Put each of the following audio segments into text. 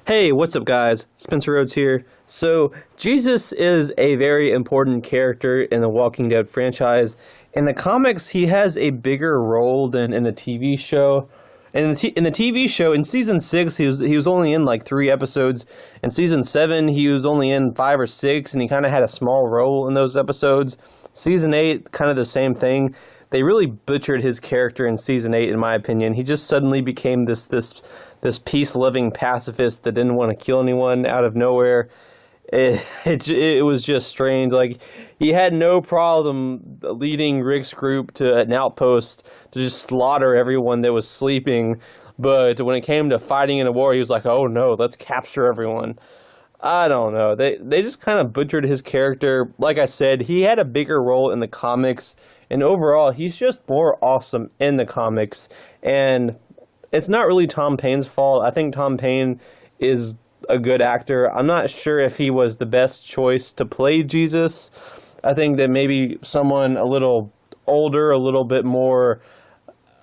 Hey, what's up, guys? Spencer Rhodes here. So, Jesus is a very important character in the Walking Dead franchise. In the comics, he has a bigger role than in the TV show. In the TV show, in season 6, he was only in like 3 episodes. In season 7, he was only in 5 or 6, and he kind of had a small role in those episodes. Season 8, kind of the same thing. They really butchered his character in season 8, in my opinion. He just suddenly became this peace-loving pacifist that didn't want to kill anyone out of nowhere. It was just strange. Like, he had no problem leading Rick's group to an outpost to just slaughter everyone that was sleeping. But when it came to fighting in a war, he was like, oh no, let's capture everyone. I don't know. They just kind of butchered his character. Like I said, he had a bigger role in the comics. And overall, he's just more awesome in the comics. And it's not really Tom Payne's fault. I think Tom Payne is a good actor. I'm not sure if he was the best choice to play Jesus. I think that maybe someone a little older, a little bit more,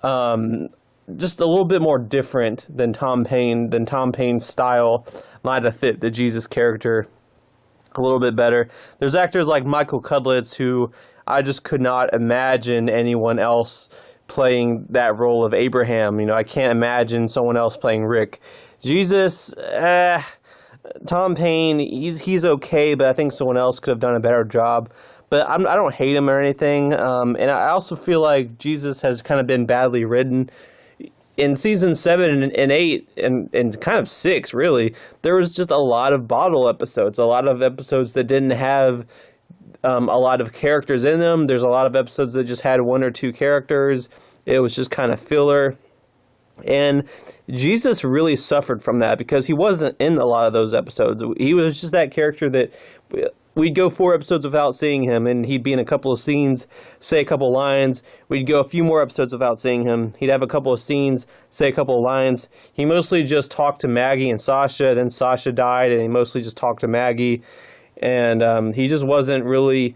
just a little bit more different than Tom Payne's style might have fit the Jesus character a little bit better. There's actors like Michael Cudlitz who I just could not imagine anyone else playing that role of Abraham. You know, I can't imagine someone else playing Rick. Jesus, Tom Payne, he's okay, but I think someone else could have done a better job. But I don't hate him or anything. And I also feel like Jesus has kind of been badly written. In season 7 and 8 and kind of 6, really, there was just a lot of bottle episodes, a lot of episodes that didn't have a lot of characters in them. There's a lot of episodes that just had 1 or 2 characters. It was just kind of filler. And Jesus really suffered from that because he wasn't in a lot of those episodes. He was just that character that we'd go 4 episodes without seeing him, and he'd be in a couple of scenes, say a couple of lines. We'd go a few more episodes without seeing him. He'd have a couple of scenes, say a couple of lines. He mostly just talked to Maggie and Sasha. Then Sasha died, and he mostly just talked to Maggie. And he just wasn't really,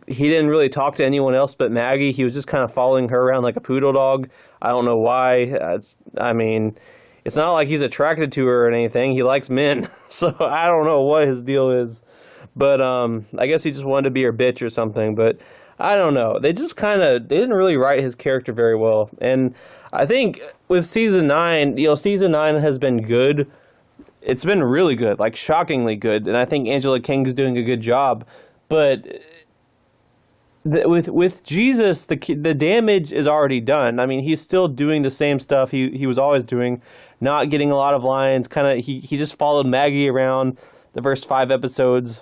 he didn't really talk to anyone else but Maggie. He was just kind of following her around like a poodle dog. I don't know why. It's not like he's attracted to her or anything. He likes men. So I don't know what his deal is. But I guess he just wanted to be her bitch or something. But I don't know. They didn't really write his character very well. And I think with season 9, season 9 has been good. It's been really good, like shockingly good, and I think Angela Kang's doing a good job. But with Jesus, the damage is already done. I mean, he's still doing the same stuff he was always doing, not getting a lot of lines. He just followed Maggie around the first 5 episodes,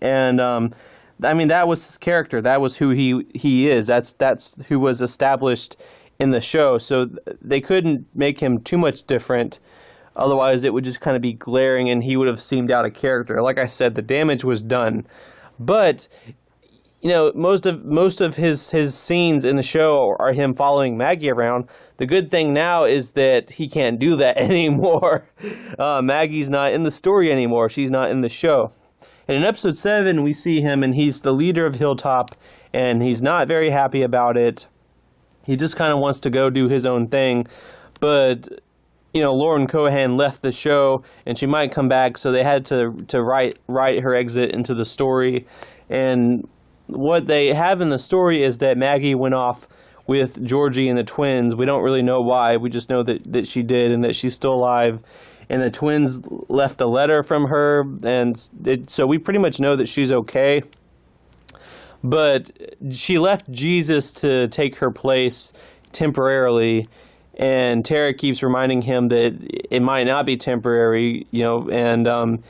and that was his character. That was who he is. That's who was established in the show. So they couldn't make him too much different. Otherwise, it would just kind of be glaring, and he would have seemed out of character. Like I said, the damage was done. But most of his scenes in the show are him following Maggie around. The good thing now is that he can't do that anymore. Maggie's not in the story anymore. She's not in the show. And in episode 7, we see him, and he's the leader of Hilltop, and he's not very happy about it. He just kind of wants to go do his own thing. But Lauren Cohan left the show, and she might come back, so they had to write her exit into the story. And what they have in the story is that Maggie went off with Georgie and the twins. We don't really know why. We just know that she did and that she's still alive. And the twins left a letter from her, and so we pretty much know that she's okay. But she left Jesus to take her place temporarily. And Tara keeps reminding him that it might not be temporary, and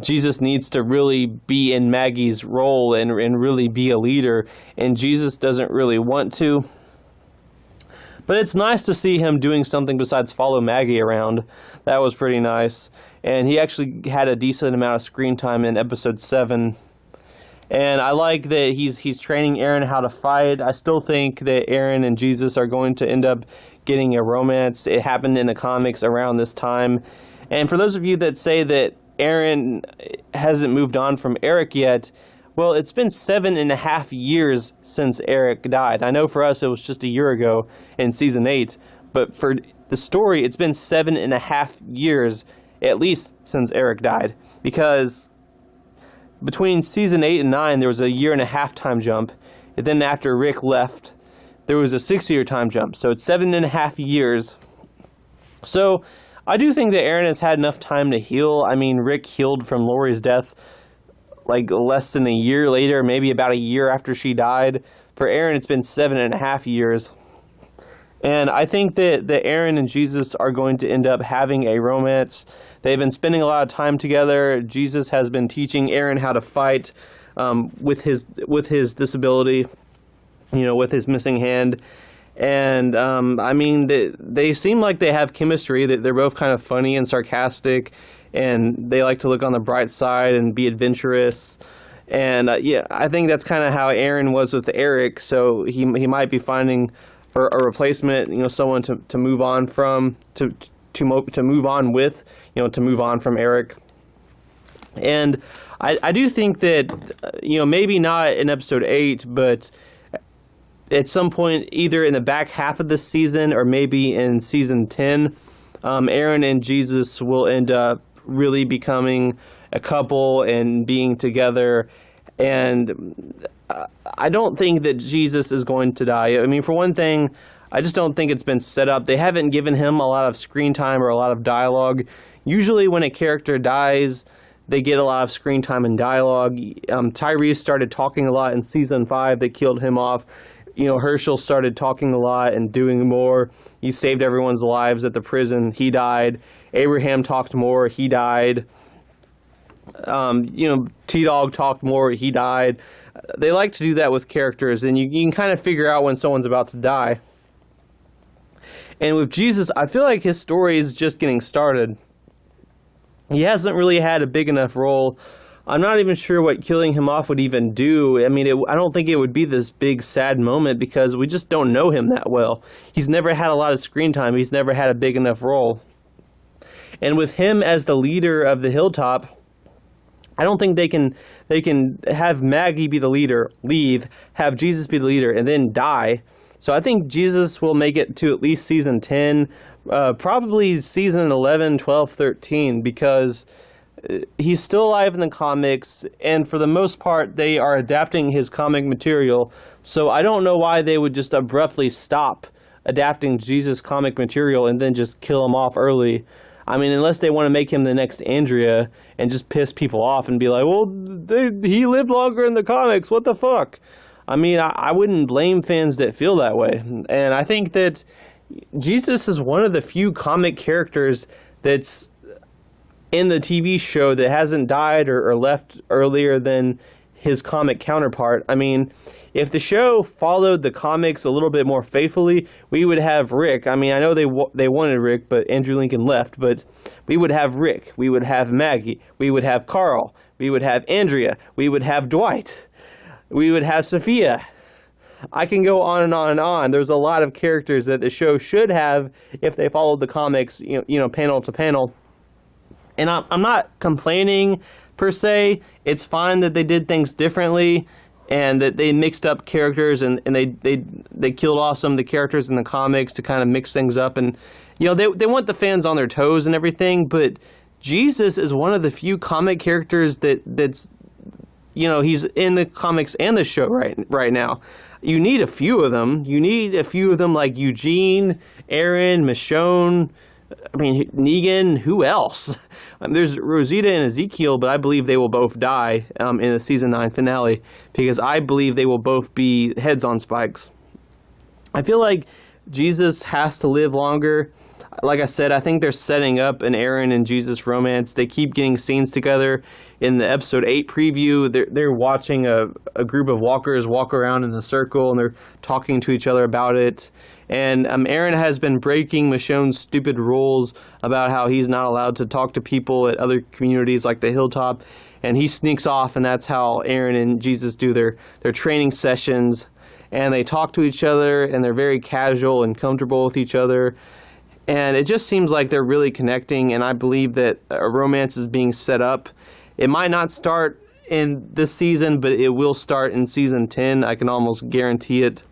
Jesus needs to really be in Maggie's role and really be a leader. And Jesus doesn't really want to. But it's nice to see him doing something besides follow Maggie around. That was pretty nice. And he actually had a decent amount of screen time in episode 7. And I like that he's training Aaron how to fight. I still think that Aaron and Jesus are going to end up getting a romance. It happened in the comics around this time. And for those of you that say that Aaron hasn't moved on from Eric yet, well, it's been 7.5 years since Eric died. I know for us it was just a year ago in season 8, but for the story, it's been 7.5 years, at least since Eric died, because between season 8 and 9 there was a 1.5 year time jump, and then after Rick left there was a 6 year time jump, so it's 7.5 years. So I do think that Aaron has had enough time to heal. I mean, Rick healed from Lori's death like less than a year later, maybe about a year after she died. For Aaron, it's been 7.5 years. And I think that Aaron and Jesus are going to end up having a romance. They've been spending a lot of time together. Jesus has been teaching Aaron how to fight with his disability, with his missing hand. And I mean, they seem like they have chemistry. That they're both kind of funny and sarcastic, and they like to look on the bright side and be adventurous. And I think that's kind of how Aaron was with Eric. So he might be finding a replacement, someone to move on from, to move on with, to move on from Eric. And I do think that maybe not in episode 8, but at some point, either in the back half of this season or maybe in season 10, Aaron and Jesus will end up really becoming a couple and being together. And I don't think that Jesus is going to die. I mean, for one thing, I just don't think it's been set up. They haven't given him a lot of screen time or a lot of dialogue. Usually when a character dies, they get a lot of screen time and dialogue. Tyrese started talking a lot in season 5. They killed him off. Herschel started talking a lot and doing more. He saved everyone's lives at the prison. He died. Abraham talked more. He died. T-Dog talked more. He died. They like to do that with characters, and you can kind of figure out when someone's about to die. And with Jesus, I feel like his story is just getting started. He hasn't really had a big enough role. I'm not even sure what killing him off would even do. I mean, I don't think it would be this big sad moment because we just don't know him that well. He's never had a lot of screen time. He's never had a big enough role. And with him as the leader of the Hilltop, I don't think they can have Maggie be the leader, leave, have Jesus be the leader, and then die. So I think Jesus will make it to at least season 10, probably season 11, 12, 13, because he's still alive in the comics, and for the most part, they are adapting his comic material. So I don't know why they would just abruptly stop adapting Jesus' comic material and then just kill him off early. I mean, unless they want to make him the next Andrea and just piss people off and be like, well, he lived longer in the comics, what the fuck? I mean, I wouldn't blame fans that feel that way. And I think that Jesus is one of the few comic characters that's in the TV show that hasn't died or left earlier than his comic counterpart. I mean, if the show followed the comics a little bit more faithfully, we would have Rick. I mean, I know they wanted Rick, but Andrew Lincoln left, but we would have Rick. We would have Maggie. We would have Carl. We would have Andrea. We would have Dwight. We would have Sophia. I can go on and on and on. There's a lot of characters that the show should have if they followed the comics, panel to panel. And I'm not complaining, per se. It's fine that they did things differently and that they mixed up characters and they killed off some of the characters in the comics to kind of mix things up. And, they want the fans on their toes and everything, but Jesus is one of the few comic characters that's, he's in the comics and the show right now. You need a few of them. You need a few of them like Eugene, Aaron, Michonne, Negan, who else? There's Rosita and Ezekiel, but I believe they will both die in the season 9 finale because I believe they will both be heads on spikes. I feel like Jesus has to live longer. Like I said, I think they're setting up an Aaron and Jesus romance. They keep getting scenes together. In the episode 8 preview, they're watching a group of walkers walk around in a circle, and they're talking to each other about it. And Aaron has been breaking Michonne's stupid rules about how he's not allowed to talk to people at other communities like the Hilltop. And he sneaks off, and that's how Aaron and Jesus do their training sessions. And they talk to each other, and they're very casual and comfortable with each other. And it just seems like they're really connecting, and I believe that a romance is being set up. It might not start in this season, but it will start in season 10. I can almost guarantee it.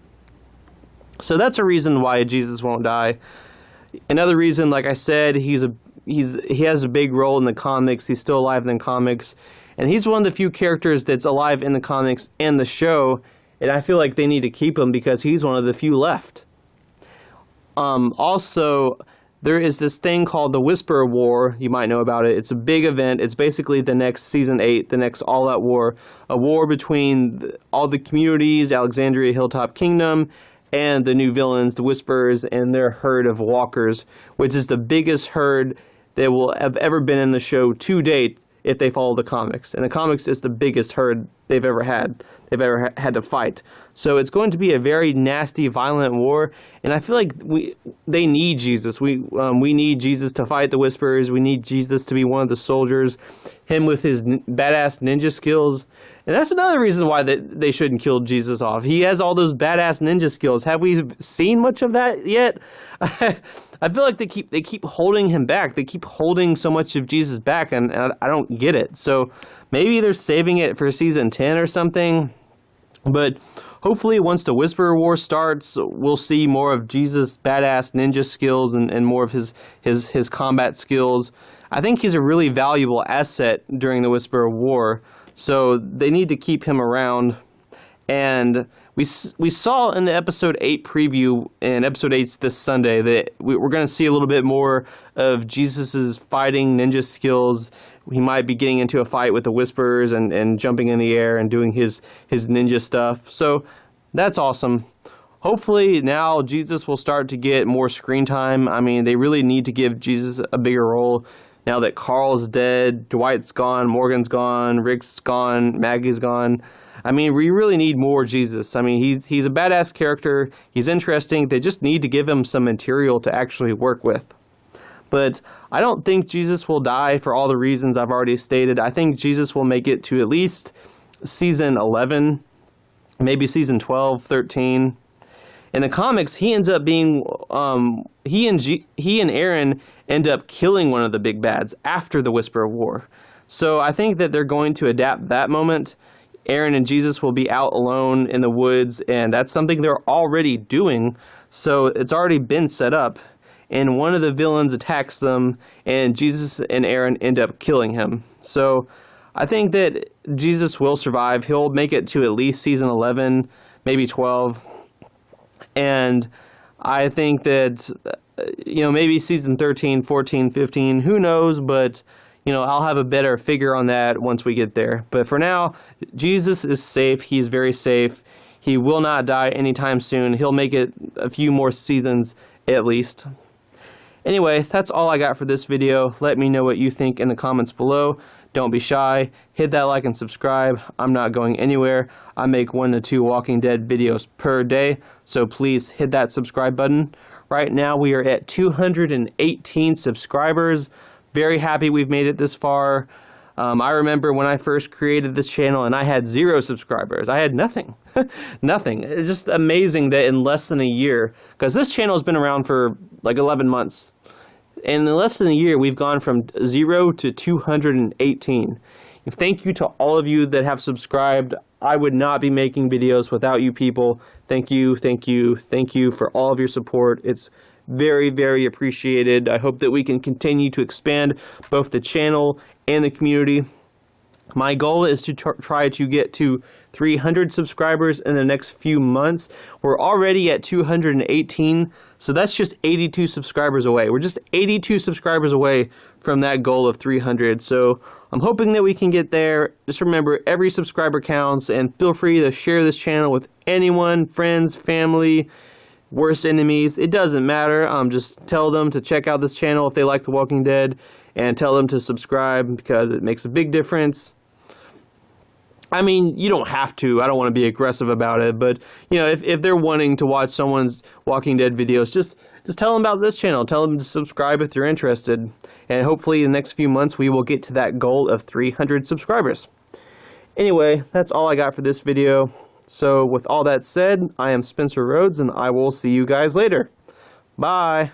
So that's a reason why Jesus won't die. Another reason, like I said, he's he has a big role in the comics. He's still alive in the comics, and he's one of the few characters that's alive in the comics and the show. And I feel like they need to keep him because he's one of the few left. Also, there is this thing called the Whisperer War. You might know about it. It's a big event. It's basically the next Season 8, the next all-out war. A war between all the communities, Alexandria Hilltop Kingdom, and the new villains, the Whisperers, and their herd of walkers, which is the biggest herd that will have ever been in the show to date if they follow the comics. And the comics is the biggest herd they've ever had to fight. So it's going to be a very nasty, violent war, and I feel like they need Jesus. We need Jesus to fight the Whisperers. We need Jesus to be one of the soldiers, him with his badass ninja skills. And that's another reason why they shouldn't kill Jesus off. He has all those badass ninja skills. Have we seen much of that yet? I feel like they keep holding him back. They keep holding so much of Jesus back, and I don't get it. So maybe they're saving it for Season 10 or something. But hopefully once the Whisperer War starts, we'll see more of Jesus' badass ninja skills and more of his combat skills. I think he's a really valuable asset during the Whisperer War. So they need to keep him around. And we saw in the Episode 8 preview, and Episode 8's this Sunday, that we're going to see a little bit more of Jesus' fighting ninja skills. He might be getting into a fight with the Whisperers and jumping in the air and doing his ninja stuff. So that's awesome. Hopefully now Jesus will start to get more screen time. I mean, they really need to give Jesus a bigger role. Now that Carl's dead, Dwight's gone, Morgan's gone, Rick's gone, Maggie's gone. I mean, we really need more Jesus. I mean, he's a badass character. He's interesting. They just need to give him some material to actually work with. But I don't think Jesus will die for all the reasons I've already stated. I think Jesus will make it to at least Season 11, maybe Season 12, 13. In the comics, he ends up being, he and Aaron end up killing one of the big bads after the Whisperer War. So I think that they're going to adapt that moment. Aaron and Jesus will be out alone in the woods, and that's something they're already doing. So it's already been set up. And one of the villains attacks them, and Jesus and Aaron end up killing him. So I think that Jesus will survive. He'll make it to at least Season 11, maybe 12. And I think that, maybe Season 13, 14, 15, who knows, but, I'll have a better figure on that once we get there. But for now, Jesus is safe. He's very safe. He will not die anytime soon. He'll make it a few more seasons at least. Anyway, that's all I got for this video. Let me know what you think in the comments below. Don't be shy. Hit that like and subscribe. I'm not going anywhere. I make 1 to 2 Walking Dead videos per day, so please hit that subscribe button. Right now we are at 218 subscribers. Very happy we've made it this far. I remember when I first created this channel and I had 0 subscribers. I had nothing. Nothing. It's just amazing that in less than a year, because this channel has been around for like 11 months. And in less than a year, we've gone from 0 to 218. Thank you to all of you that have subscribed. I would not be making videos without you people. Thank you, thank you, thank you for all of your support. It's very, very appreciated. I hope that we can continue to expand both the channel and the community. My goal is to try to get to 300 subscribers in the next few months. We're already at 218, so that's just 82 subscribers away. We're just 82 subscribers away from that goal of 300, so I'm hoping that we can get there. Just remember, every subscriber counts, and feel free to share this channel with anyone, friends, family, worst enemies. It doesn't matter. Just tell them to check out this channel if they like The Walking Dead, and tell them to subscribe because it makes a big difference. I mean, you don't have to. I don't want to be aggressive about it, but if they're wanting to watch someone's Walking Dead videos, just tell them about this channel. Tell them to subscribe if they're interested, and hopefully in the next few months we will get to that goal of 300 subscribers. Anyway, that's all I got for this video. So with all that said, I am Spencer Rhodes, and I will see you guys later. Bye.